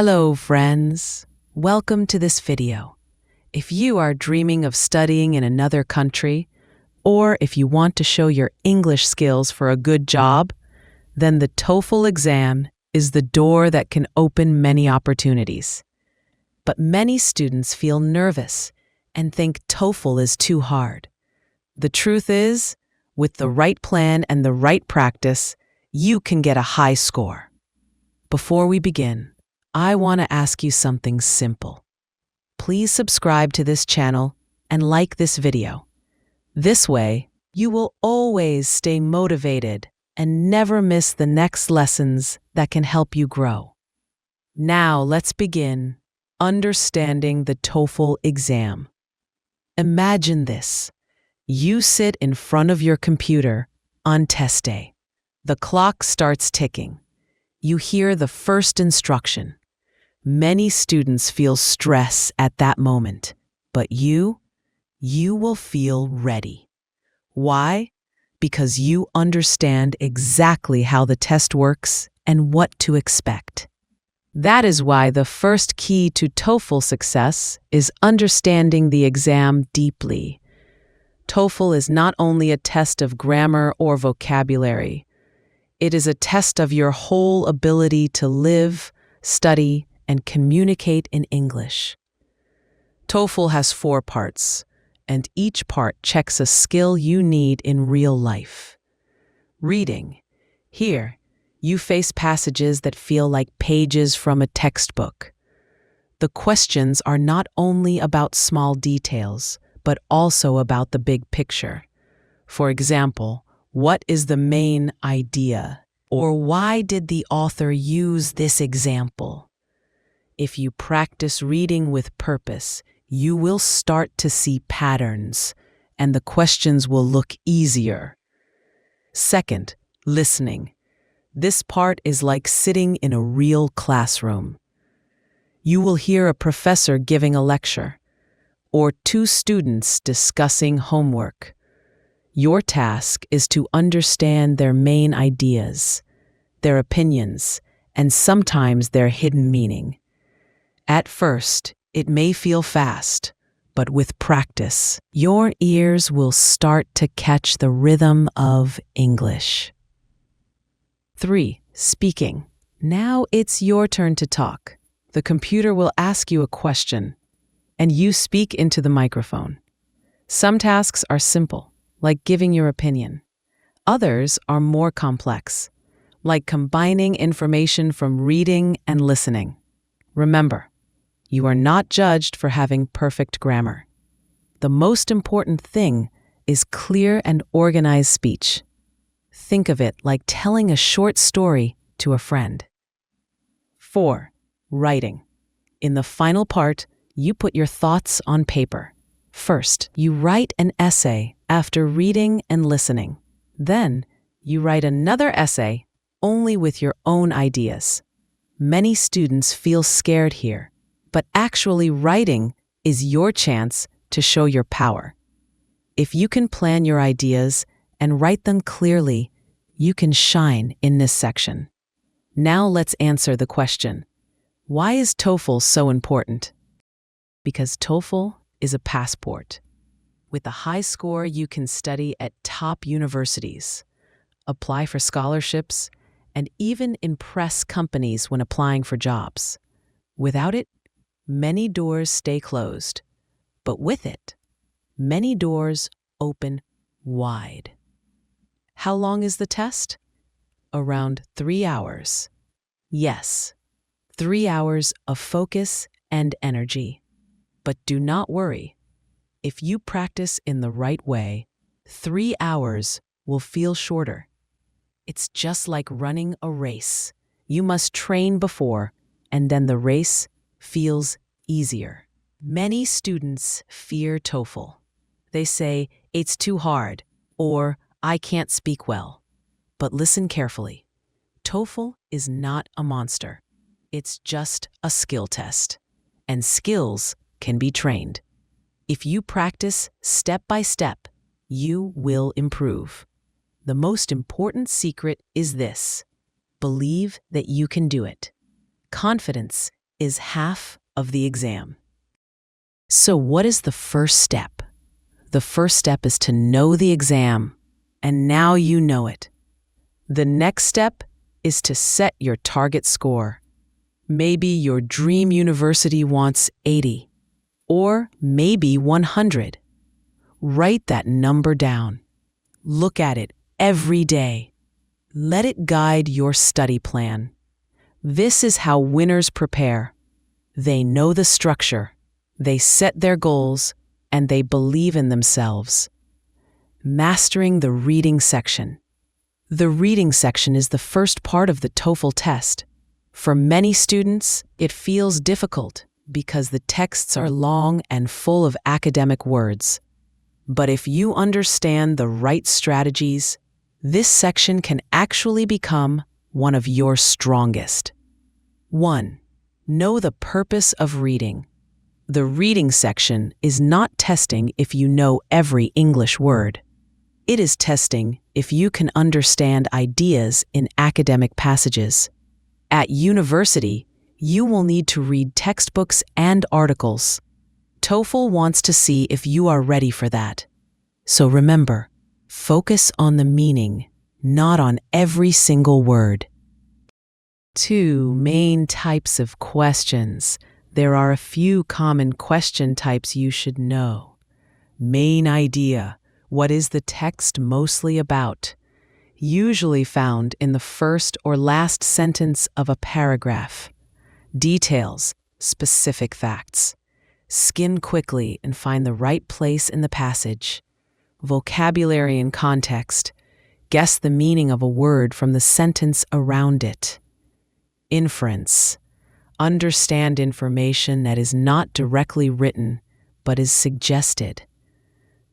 Hello, friends. Welcome to this video. If you are dreaming of studying in another country, or if you want to show your English skills for a good job, then the TOEFL exam is the door that can open many opportunities. But many students feel nervous and think TOEFL is too hard. The truth is, with the right plan and the right practice, you can get a high score. Before we begin, I want to ask you something simple. Please subscribe to this channel and like this video. This way, you will always stay motivated and never miss the next lessons that can help you grow. Now let's begin understanding the TOEFL exam. Imagine this. You sit in front of your computer on test day. The clock starts ticking. You hear the first instruction. Many students feel stress at that moment, but you will feel ready. Why? Because you understand exactly how the test works and what to expect. That is why the first key to TOEFL success is understanding the exam deeply. TOEFL is not only a test of grammar or vocabulary. It is a test of your whole ability to live, study, and communicate in English. TOEFL has 4 parts, and each part checks a skill you need in real life. Reading. Here, you face passages that feel like pages from a textbook. The questions are not only about small details, but also about the big picture. For example, what is the main idea? Or why did the author use this example? If you practice reading with purpose, you will start to see patterns, and the questions will look easier. Second, listening. This part is like sitting in a real classroom. You will hear a professor giving a lecture, or 2 students discussing homework. Your task is to understand their main ideas, their opinions, and sometimes their hidden meaning. At first, it may feel fast, but with practice, your ears will start to catch the rhythm of English. 3. Speaking. Now it's your turn to talk. The computer will ask you a question, and you speak into the microphone. Some tasks are simple, like giving your opinion. Others are more complex, like combining information from reading and listening. Remember, you are not judged for having perfect grammar. The most important thing is clear and organized speech. Think of it like telling a short story to a friend. 4. Writing. In the final part, you put your thoughts on paper. First, you write an essay after reading and listening. Then, you write another essay only with your own ideas. Many students feel scared here, but actually writing is your chance to show your power. If you can plan your ideas and write them clearly, you can shine in this section. Now let's answer the question, why is TOEFL so important? Because TOEFL is a passport. With a high score, you can study at top universities, apply for scholarships, and even impress companies when applying for jobs. Without it, many doors stay closed, but with it, many doors open wide. How long is the test? Around 3 hours. Yes, 3 hours of focus and energy. But do not worry. If you practice in the right way, 3 hours will feel shorter. It's just like running a race. You must train before, and then the race feels easier. Many students fear TOEFL. They say, it's too hard, or I can't speak well. But listen carefully. TOEFL is not a monster. It's just a skill test. And skills can be trained. If you practice step by step, you will improve. The most important secret is this: believe that you can do it. Confidence is half of the exam. So what is the first step? The first step is to know the exam, and now you know it. The next step is to set your target score. Maybe your dream university wants 80, or maybe 100. Write that number down. Look at it every day. Let it guide your study plan. This is how winners prepare. They know the structure, they set their goals, and they believe in themselves. Mastering the reading section. The reading section is the first part of the TOEFL test. For many students, it feels difficult because the texts are long and full of academic words. But if you understand the right strategies, this section can actually become one of your strongest. 1. Know the purpose of reading. The reading section is not testing if you know every English word. It is testing if you can understand ideas in academic passages. At university, you will need to read textbooks and articles. TOEFL wants to see if you are ready for that. So remember, focus on the meaning, not on every single word. 2 main types of questions. There are a few common question types you should know. Main idea. What is the text mostly about? Usually found in the first or last sentence of a paragraph. Details. Specific facts. Skim quickly and find the right place in the passage. Vocabulary and context. Guess the meaning of a word from the sentence around it. Inference. Understand information that is not directly written, but is suggested.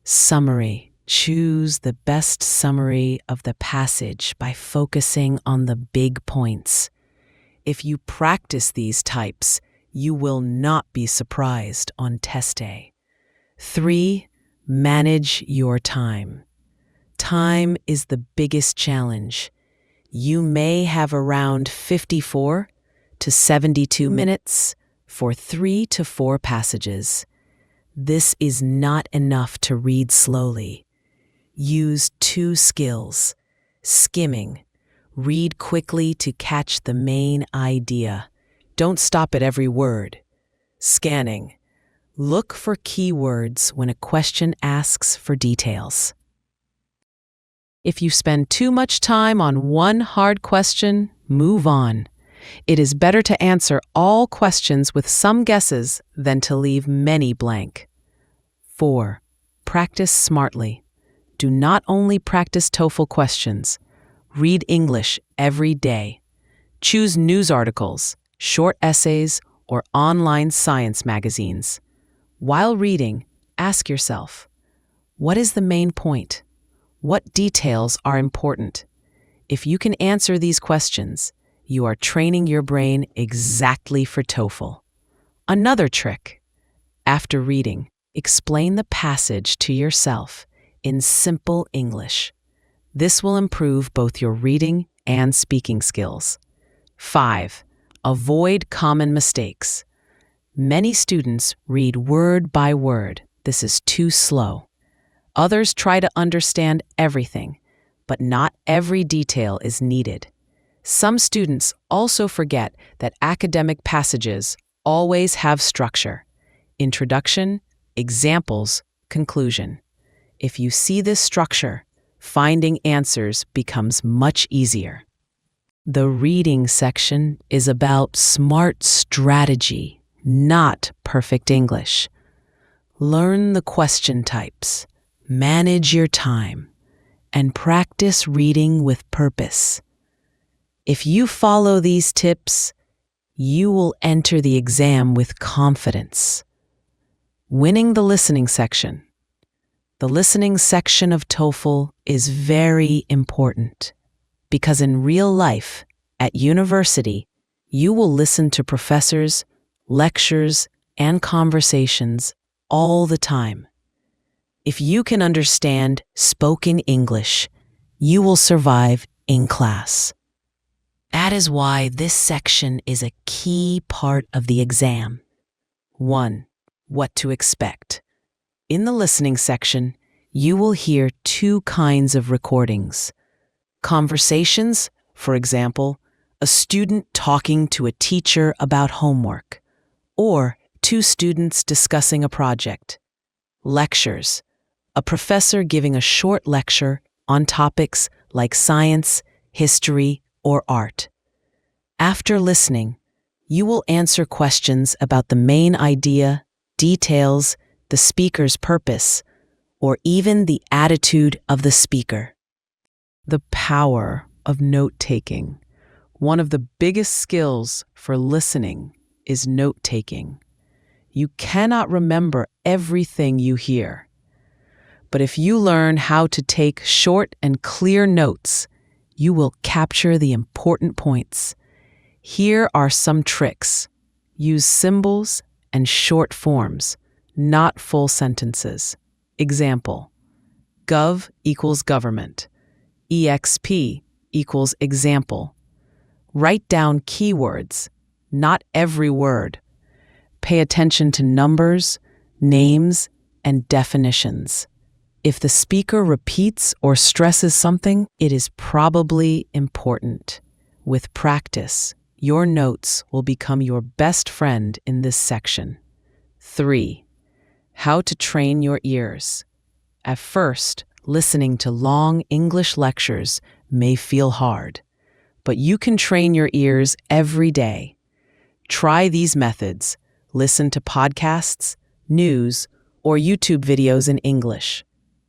Summary. Choose the best summary of the passage by focusing on the big points. If you practice these types, you will not be surprised on test day. 3. Manage your time. Time is the biggest challenge. You may have around 54 to 72 minutes for 3 to 4 passages. This is not enough to read slowly. Use 2 skills. Skimming. Read quickly to catch the main idea. Don't stop at every word. Scanning. Look for keywords when a question asks for details. If you spend too much time on one hard question, move on. It is better to answer all questions with some guesses than to leave many blank. 4. Practice smartly. Do not only practice TOEFL questions. Read English every day. Choose news articles, short essays, or online science magazines. While reading, ask yourself, what is the main point? What details are important? If you can answer these questions, you are training your brain exactly for TOEFL. Another trick. After reading, explain the passage to yourself in simple English. This will improve both your reading and speaking skills. 5. Avoid common mistakes. Many students read word by word. This is too slow. Others try to understand everything, but not every detail is needed. Some students also forget that academic passages always have structure. Introduction, examples, conclusion. If you see this structure, finding answers becomes much easier. The reading section is about smart strategy, not perfect English. Learn the question types, manage your time, and practice reading with purpose. If you follow these tips, you will enter the exam with confidence. Winning the listening section. The listening section of TOEFL is very important because in real life, at university, you will listen to professors, lectures, and conversations all the time. If you can understand spoken English, you will survive in class. That is why this section is a key part of the exam. 1. What to expect. In the listening section, you will hear two kinds of recordings. Conversations, for example, a student talking to a teacher about homework, or two students discussing a project. Lectures, a professor giving a short lecture on topics like science, history, or art. After listening, you will answer questions about the main idea, details, the speaker's purpose, or even the attitude of the speaker. The power of note-taking. One of the biggest skills for listening is note-taking. You cannot remember everything you hear. But if you learn how to take short and clear notes, you will capture the important points. Here are some tricks. Use symbols and short forms, not full sentences. Example: gov equals government. EXP equals example. Write down keywords, not every word. Pay attention to numbers, names, and definitions. If the speaker repeats or stresses something, it is probably important. With practice, your notes will become your best friend in this section. 3. How to train your ears. At first, listening to long English lectures may feel hard, but you can train your ears every day. Try these methods. Listen to podcasts, news, or YouTube videos in English.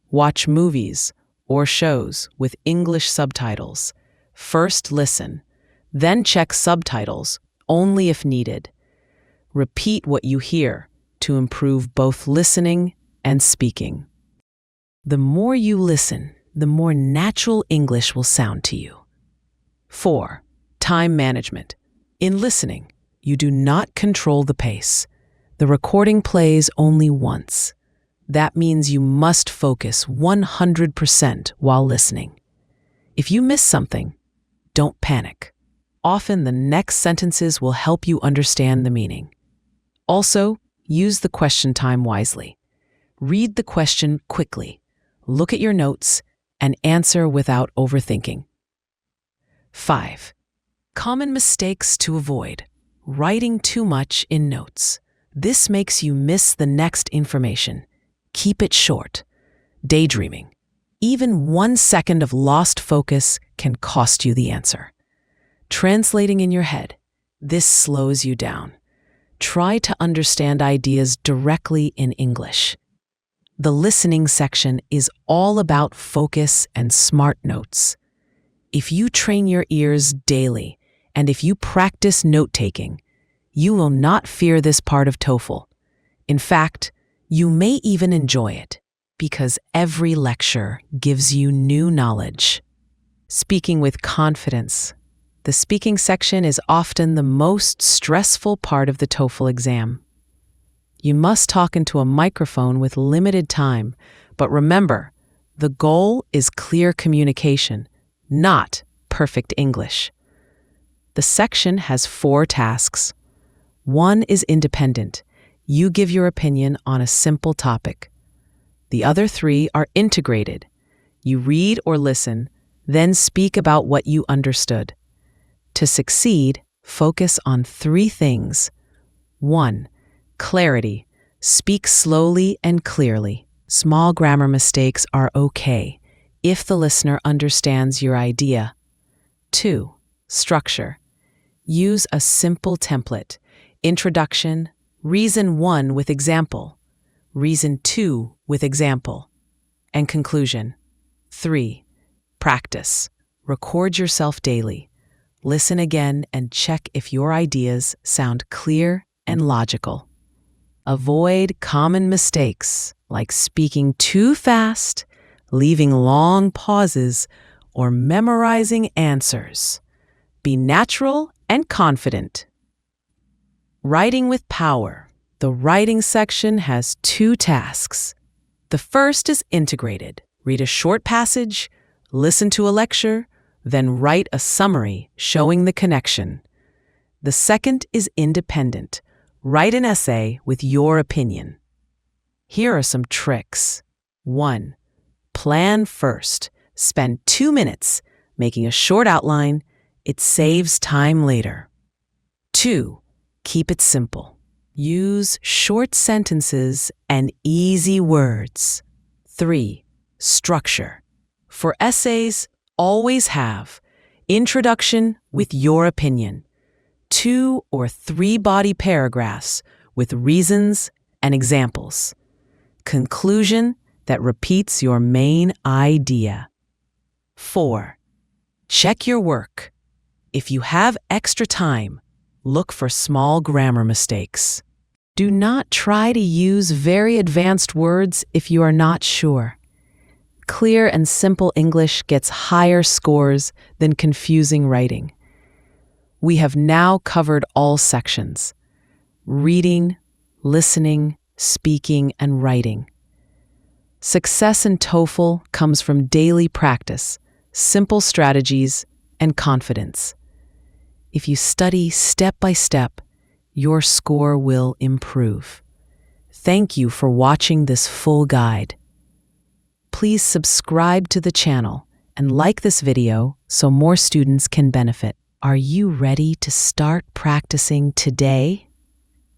Watch movies or shows with English subtitles. First listen, then check subtitles only if needed. Repeat what you hear to improve both listening and speaking. The more you listen, the more natural English will sound to you. 4. Time management. In listening, you do not control the pace. The recording plays only once. That means you must focus 100% while listening. If you miss something, don't panic. Often the next sentences will help you understand the meaning. Also, use the question time wisely. Read the question quickly, look at your notes, and answer without overthinking. 5. Common mistakes to avoid. Writing too much in notes. This makes you miss the next information. Keep it short. Daydreaming. Even 1 second of lost focus can cost you the answer. Translating in your head. This slows you down. Try to understand ideas directly in English. The listening section is all about focus and smart notes. If you train your ears daily, and if you practice note-taking, you will not fear this part of TOEFL. In fact, you may even enjoy it, because every lecture gives you new knowledge. Speaking with confidence. The speaking section is often the most stressful part of the TOEFL exam. You must talk into a microphone with limited time, but remember, the goal is clear communication, not perfect English. The section has 4 tasks. 1 is independent. You give your opinion on a simple topic. The other 3 are integrated. You read or listen, then speak about what you understood. To succeed, focus on 3 things. 1. Clarity. Speak slowly and clearly. Small grammar mistakes are okay if the listener understands your idea. 2. Structure. Use a simple template. Introduction, reason 1 with example, reason 2 with example, and conclusion. 3. Practice. Record yourself daily. Listen again and check if your ideas sound clear and logical. Avoid common mistakes like speaking too fast, leaving long pauses, or memorizing answers. Be natural and confident. Writing with power. The writing section has 2 tasks. The first is integrated. Read a short passage, listen to a lecture, Then write a summary showing the connection. The second is independent. Write an essay with your opinion. Here are some tricks. 1. Plan first. Spend 2 minutes making a short outline. It saves time later. 2. Keep it simple. Use short sentences and easy words. 3. Structure. For essays, always have introduction with your opinion, 2 or 3 body paragraphs with reasons and examples, conclusion that repeats your main idea. 4. Check your work. If you have extra time, look for small grammar mistakes. Do not try to use very advanced words if you are not sure. Clear and simple English gets higher scores than confusing writing. We have now covered all sections: reading, listening, speaking, and writing. Success in TOEFL comes from daily practice, simple strategies, and confidence. If you study step by step, your score will improve. Thank you for watching this full guide. Please subscribe to the channel and like this video so more students can benefit. Are you ready to start practicing today?